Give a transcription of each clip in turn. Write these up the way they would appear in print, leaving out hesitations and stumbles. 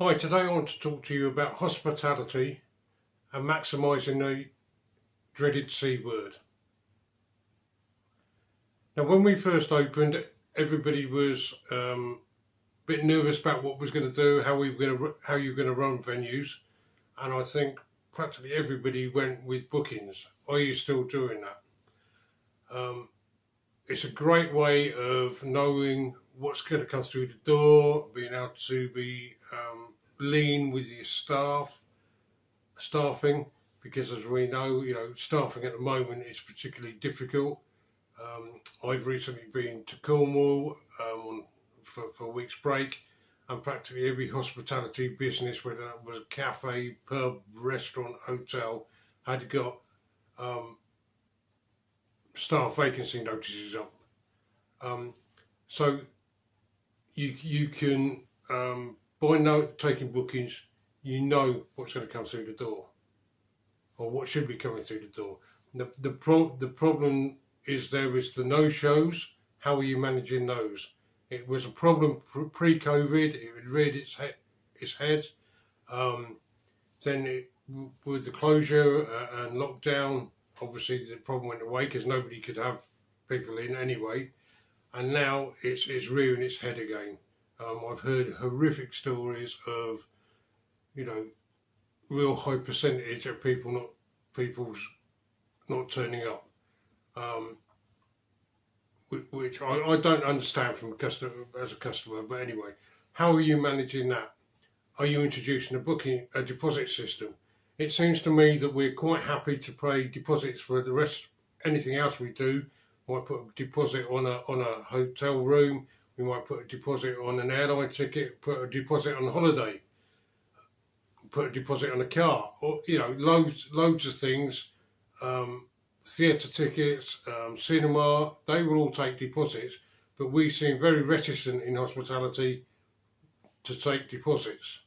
Hi, today I want to talk to you about hospitality and maximising the dreaded C word. Now, when we first opened, everybody was a bit nervous about what was going to do, how you were going to run venues, and I think practically everybody went with bookings. Are you still doing that? It's a great way of knowing what's going to come through the door, being able to be lean with your staffing, because as we know, staffing at the moment is particularly difficult. I've recently been to Cornwall for a week's break, and practically every hospitality business, whether that was a cafe, pub, restaurant, hotel, had got staff vacancy notices up. So you can by taking bookings, you know what's going to come through the door, or what should be coming through the door. The problem is there is the no-shows. How are you managing those? It was a problem pre-COVID. It reared its head. Then with the closure and lockdown, obviously the problem went away because nobody could have people in anyway. And now it's rearing its head again. I've heard horrific stories of, real high percentage of people not turning up, which I don't understand from as a customer. But anyway, how are you managing that? Are you introducing a deposit system? It seems to me that we're quite happy to pay deposits for the rest. Anything else we do, might put a deposit on a hotel room. We might put a deposit on an airline ticket, put a deposit on a holiday, put a deposit on a car, or loads of things. Theatre tickets, cinema, they will all take deposits, but we seem very reticent in hospitality to take deposits.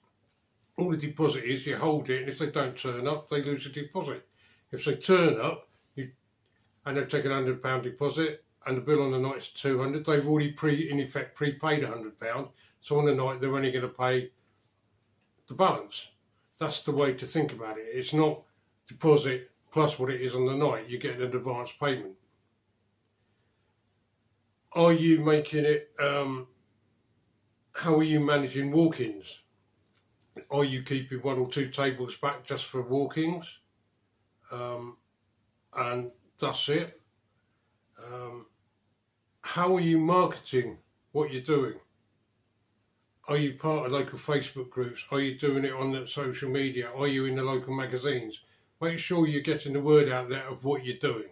All the deposit is you hold it, and if they don't turn up, they lose a deposit. If they turn up and they've taken £100 deposit, and the bill on the night's $200, they've already prepaid £100. So on the night they're only going to pay the balance. That's the way to think about it. It's not deposit plus what it is on the night. You get an advance payment. Are you making it? How are you managing walk-ins? Are you keeping one or two tables back just for walk-ins? And that's it. How are you marketing what you're doing? Are you part of local Facebook groups? Are you doing it on the social media? Are you in the local magazines? Make sure you're getting the word out there of what you're doing.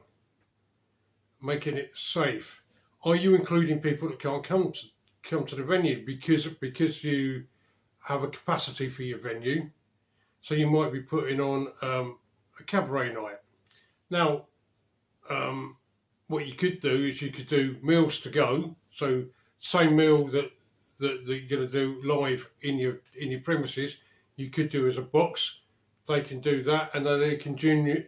Making it safe. Are you including people that can't come to the venue because you have a capacity for your venue? So you might be putting on a cabaret night. Now, what you could do is you could do meals to go. So same meal that you're going to do live in your premises, you could do as a box. They can do that, and then they can join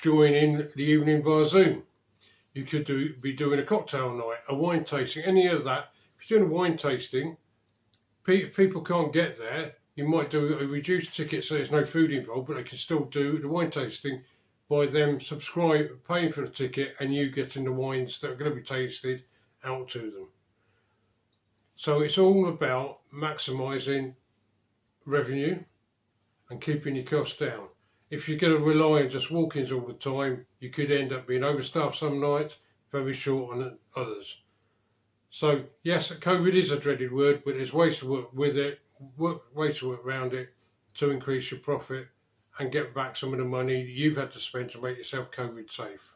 in the evening via Zoom. You could be doing a cocktail night, a wine tasting, any of that. If you're doing a wine tasting, if people can't get there, you might do a reduced ticket so there's no food involved, but they can still do the wine tasting by them paying for the ticket, and you getting the wines that are going to be tasted out to them. So it's all about maximising revenue and keeping your costs down. If you're going to rely on just walk-ins all the time, you could end up being overstaffed some nights, very short on others. So yes, COVID is a dreaded word, but there's ways to work with it, ways to work around it to increase your profit and get back some of the money you've had to spend to make yourself COVID safe.